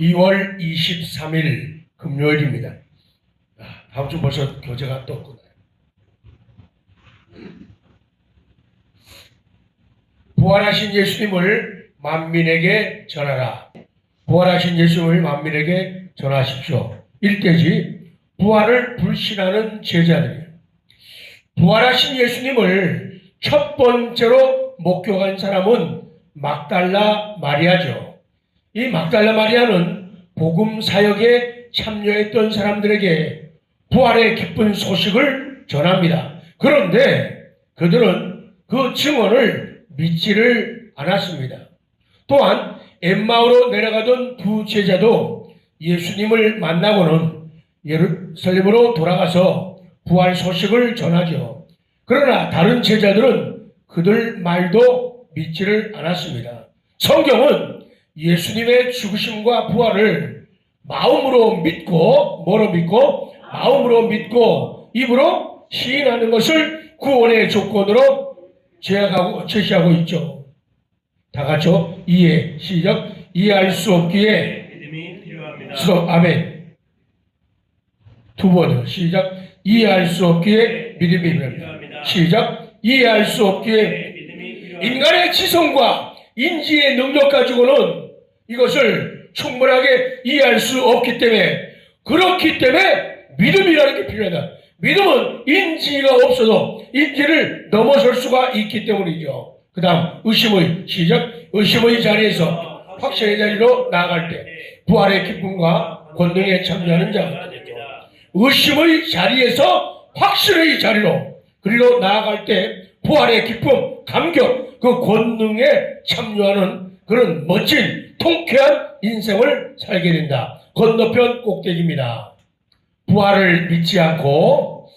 2월 23일 금요일입니다. 다음 주 벌써 교재가 떴구나. 부활하신 예수님을 만민에게 전하라. 부활하신 예수님을 만민에게 전하십시오. 일대지 부활을 불신하는 제자들이에요. 부활하신 예수님을 첫 번째로 목격한 사람은 막달라 마리아죠. 이 막달라 마리아는 복음 사역에 참여했던 사람들에게 부활의 기쁜 소식을 전합니다. 그런데 그들은 그 증언을 믿지를 않았습니다. 또한 엠마오로 내려가던 두 제자도 예수님을 만나고는 예루살렘으로 돌아가서 부활 소식을 전하죠. 그러나 다른 제자들은 그들 말도 믿지를 않았습니다. 성경은 예수님의 죽으심과 부활을 마음으로 믿고, 뭐로 믿고? 마음으로 믿고 입으로 시인하는 것을 구원의 조건으로 제시하고 있죠. 다 같이요. 이해, 시작. 이해할 수 없기에 믿음이 필요합니다. 아멘. 두 번요. 시작. 이해할 수 없기에 믿음이 필요합니다. 시작. 이해할 수 없기에 인간의 지성과 인지의 능력 가지고는 이것을 충분하게 이해할 수 없기 때문에, 그렇기 때문에 믿음이라는 게 필요하다. 믿음은 인지가 없어도 인지를 넘어설 수가 있기 때문이죠. 그 다음 의심의 시작. 의심의 자리에서 확신의 자리로 나아갈 때 부활의 기쁨과 권능에 참여하는 자가 되죠. 의심의 자리에서 확신의 자리로 그리로 나아갈 때 부활의 기쁨, 감격, 그 권능에 참여하는 그런 멋진 통쾌한 인생을 살게 된다. 건너편 꼭대기입니다. 부활을 믿지 않고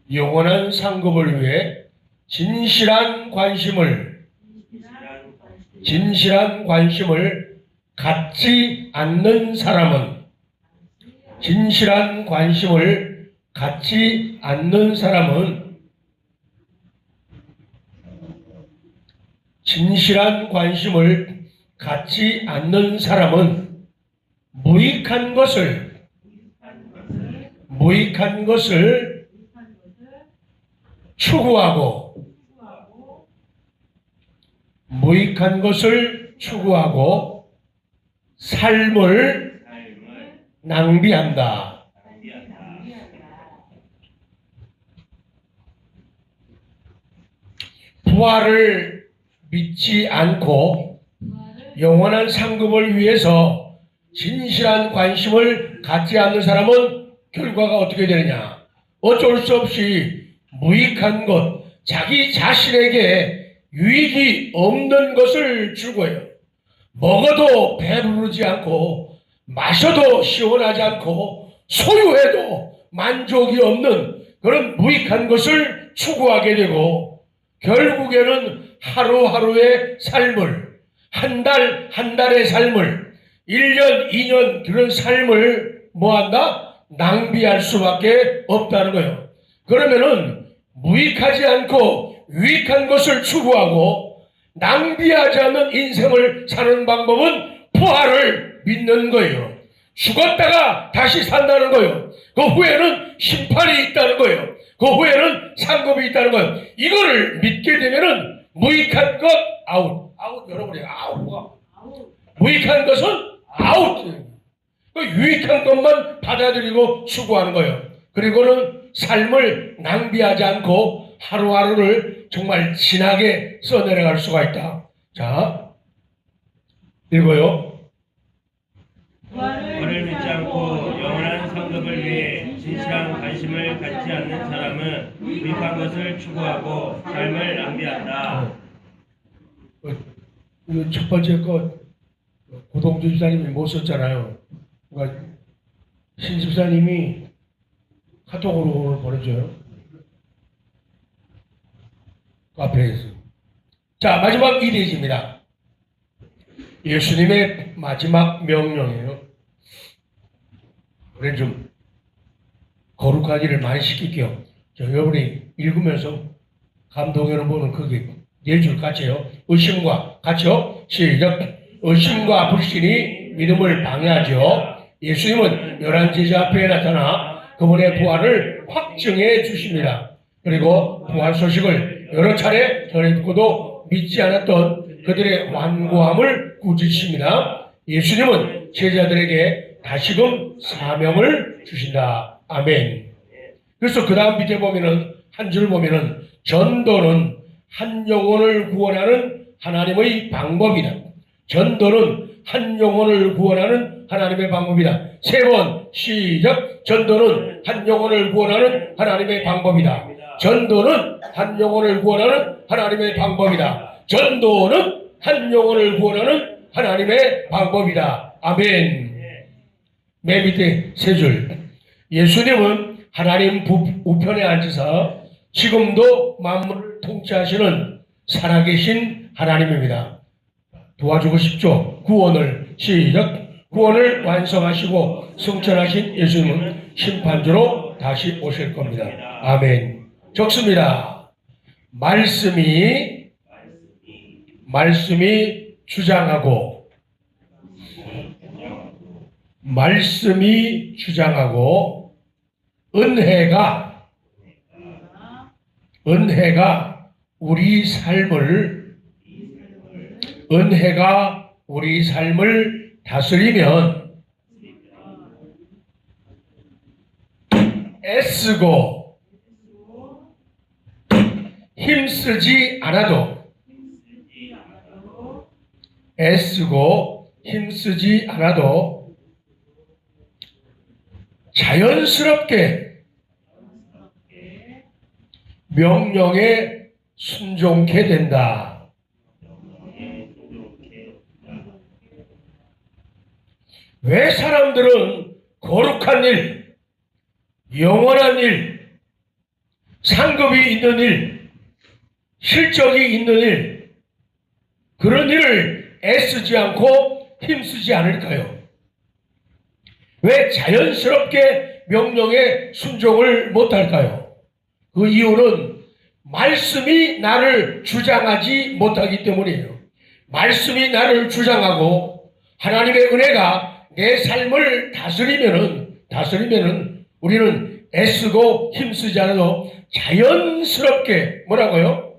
영원한 상급을 위해 진실한 관심을 갖지 않는 사람은 무익한 것을 추구하고 삶을 낭비한다. 부활을 믿지 않고 영원한 상급을 위해서 진실한 관심을 갖지 않는 사람은 결과가 어떻게 되느냐? 어쩔 수 없이 무익한 것, 자기 자신에게 유익이 없는 것을 추구해요. 먹어도 배부르지 않고 마셔도 시원하지 않고 소유해도 만족이 없는 그런 무익한 것을 추구하게 되고, 결국에는 하루하루의 삶을, 한 달의 삶을, 1년, 2년 그런 삶을 뭐한다? 낭비할 수밖에 없다는 거예요. 그러면은 무익하지 않고 유익한 것을 추구하고 낭비하지 않는 인생을 사는 방법은 부활을 믿는 거예요. 죽었다가 다시 산다는 거예요. 그 후에는 심판이 있다는 거예요. 그 후에는 상급이 있다는 거예요. 이거를 믿게 되면은 무익한 것 아웃. 여러분이 아웃. 무익한 것은 아웃. 유익한 것만 받아들이고 추구하는 거예요. 그리고는 삶을 낭비하지 않고 하루하루를 정말 진하게 써내려갈 수가 있다. 자, 읽어요. 부활을 믿지 않고 영원한 상급을 위해 진실한 관심을 갖지 않는 사람은 무익한 것을 추구하고 삶을 낭비한다. 첫 번째 거 고동주 집사님이 못 썼잖아요. 그러니까 신 집사님이 카톡으로 보내줘요. 카페에서. 자, 마지막 1페이지입니다. 예수님의 마지막 명령이에요. 우리 좀 거룩하기를 많이 시킬게요. 여러분이 읽으면서 감동하는 분은 거기 4줄 같이요. 의심과 같이요. 시작. 의심과 불신이 믿음을 방해하죠. 예수님은 11제자 앞에 나타나 그분의 부활을 확증해 주십니다. 그리고 부활 소식을 여러 차례 전했고도 믿지 않았던 그들의 완고함을 꾸짖습니다. 예수님은 제자들에게 다시금 사명을 주신다. 아멘. 그래서 그 다음 밑에 보면은 한 줄 보면은 전도는 한 영혼을 구원하는 하나님의 방법이다. 전도는 한 영혼을 구원하는 하나님의 방법이다. 3번 시작. 전도는 한 영혼을 구원하는 하나님의 방법이다. 전도는 한 영혼을 구원하는 하나님의 방법이다. 전도는 한 영혼을 구원하는 하나님의 방법이다. 아멘. 맨 밑에 3줄. 예수님은 하나님 우편에 앉으사 지금도 만물을 통치하시는 살아계신 하나님입니다. 도와주고 싶죠? 구원을 시작. 구원을 완성하시고 성천하신 예수님은 심판주로 다시 오실 겁니다. 아멘. 적습니다. 말씀이 주장하고 은혜가 우리 삶을 다스리면 애쓰고 힘쓰지 않아도 자연스럽게 명령에 순종케 된다. 왜 사람들은 거룩한 일, 영원한 일, 상급이 있는 일, 실적이 있는 일, 그런 일을 애쓰지 않고 힘쓰지 않을까요? 왜 자연스럽게 명령에 순종을 못할까요? 그 이유는 말씀이 나를 주장하지 못하기 때문이에요. 말씀이 나를 주장하고 하나님의 은혜가 내 삶을 다스리면은 우리는 애쓰고 힘쓰지 않아도 자연스럽게 뭐라고요?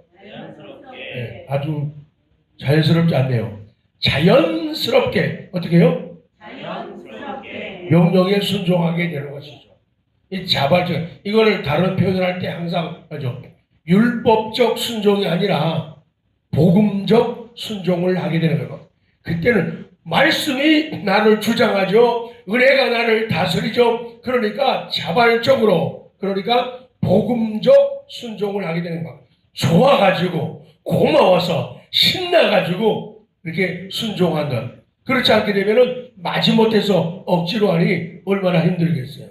네, 아주 자연스럽지 않네요. 자연스럽게 어떻게 해요? 명령에 순종하게 되는 것이죠. 이 자발적, 이거를 다른 표현을 할 때 항상 하죠. 율법적 순종이 아니라 복음적 순종을 하게 되는 거예요. 그때는 말씀이 나를 주장하죠. 은혜가 나를 다스리죠. 그러니까 자발적으로, 그러니까 복음적 순종을 하게 되는 거예요. 좋아가지고, 고마워서, 신나가지고, 이렇게 순종한다. 그렇지 않게 되면은 마지못해서 억지로 하니 얼마나 힘들겠어요.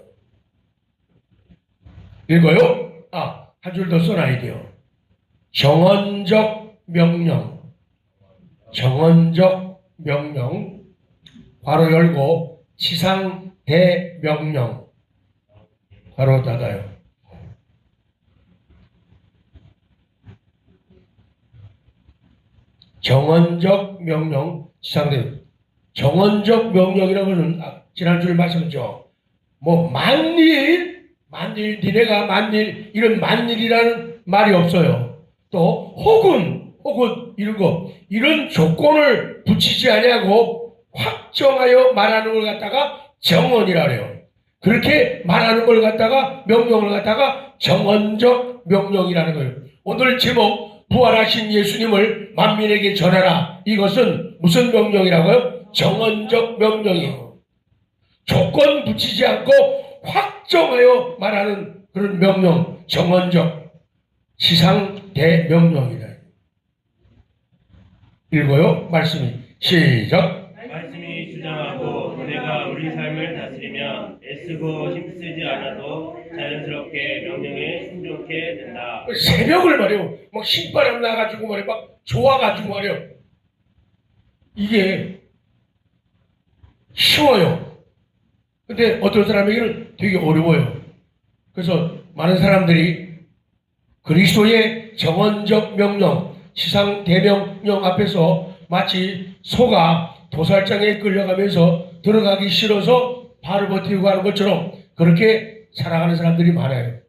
읽어요? 한 줄 더 써놔야 돼요. 정언적 명령, 괄호 열고, 지상 대명령, 괄호 닫아요. 정언적 명령, 지상 대명령. 정언적 명령이라고 하는 지난주에 말씀했죠. 만일, 니네가 만일, 이런 만일이라는 말이 없어요. 또, 혹은, 이런 조건을 붙이지 아니하고 확정하여 말하는 걸 갖다가 정언이라 그래요. 그렇게 말하는 걸 갖다가, 명령을 갖다가 정언적 명령이라는 거예요. 오늘 제목, 부활하신 예수님을 만민에게 전하라. 이것은 무슨 명령이라고요? 정언적 명령이에요. 조건 붙이지 않고 확정하여 말하는 그런 명령, 정언적 지상 대명령이다. 읽어요. 말씀이 시작. 말씀이 주장하고 은혜가 우리 삶을 다스리며 애쓰고 힘쓰지 않아도 자연스럽게 명령에 순종케 된다. 새벽을 말이요. 막 신바람 나가지고 말이요. 막 좋아가지고 말이요. 이게 쉬워요. 근데 어떤 사람에게는 되게 어려워요. 그래서 많은 사람들이 그리스도의 정언적 명령, 지상 대명령 앞에서 마치 소가 도살장에 끌려가면서 들어가기 싫어서 발을 버티고 가는 것처럼 그렇게 살아가는 사람들이 많아요.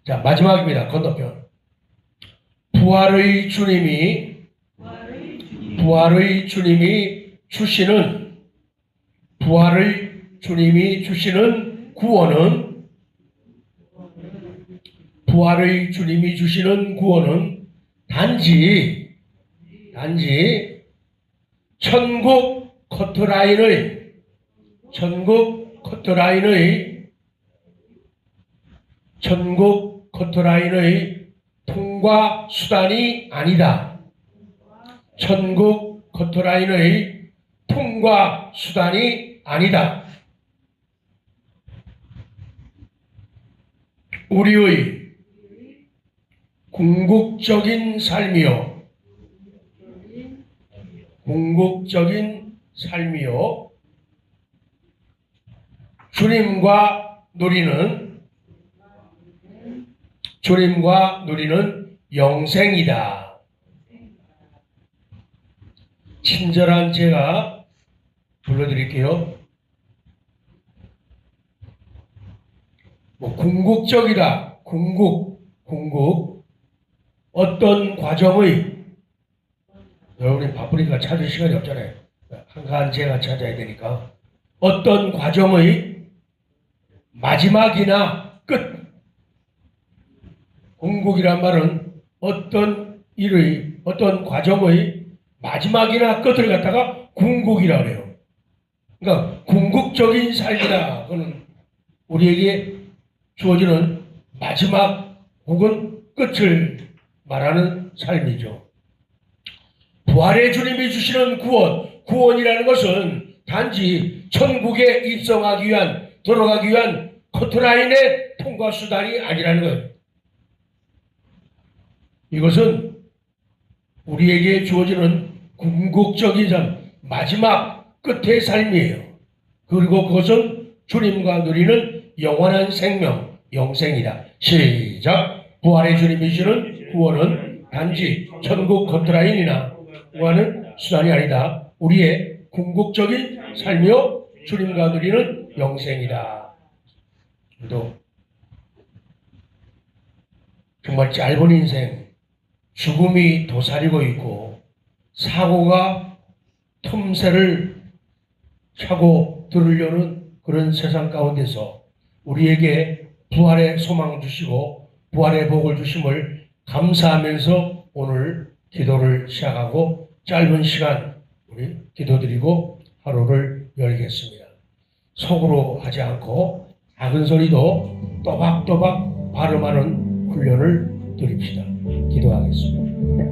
자, 마지막입니다. 건너편. 부활의 주님이 주시는 구원은 단지 천국 커트라인의 통과 수단이 아니다. 천국 커트라인의 통과 수단이 아니다. 우리의 궁극적인 삶이요 주님과 누리는 영생이다. 친절한 제가 불러드릴게요. 궁극적이다. 궁극. 어떤 과정의, 여러분이 바쁘니까 찾을 시간이 없잖아요. 한가한 제가 찾아야 되니까. 어떤 과정의 마지막이나 끝. 궁극이란 말은 어떤 과정의 마지막이나 끝을 갖다가 궁극이라 그래요. 그러니까 궁극적인 삶이다. 그거는 우리에게 주어지는 마지막 혹은 끝을 말하는 삶이죠. 부활의 주님이 주시는 구원이라는 것은 단지 천국에 입성하기 위한, 들어가기 위한 커트라인의 통과 수단이 아니라는 거예요. 이것은 우리에게 주어지는 궁극적인 삶, 마지막 끝의 삶이에요. 그리고 그것은 주님과 누리는 영원한 생명, 영생이다. 시작. 부활의 주님이 주시는 구원은 단지 천국 커트라인이나 구하는 수단이 아니다. 우리의 궁극적인 삶이요 주님과 누리는 영생이다. 또 정말 짧은 인생, 죽음이 도사리고 있고 사고가 틈새를 차고 들으려는 그런 세상 가운데서 우리에게 부활의 소망 주시고 부활의 복을 주심을 감사하면서 오늘 기도를 시작하고 짧은 시간 우리 기도드리고 하루를 열겠습니다. 속으로 하지 않고 작은 소리도 또박또박 발음하는 훈련을 드립시다. 기도하겠습니다.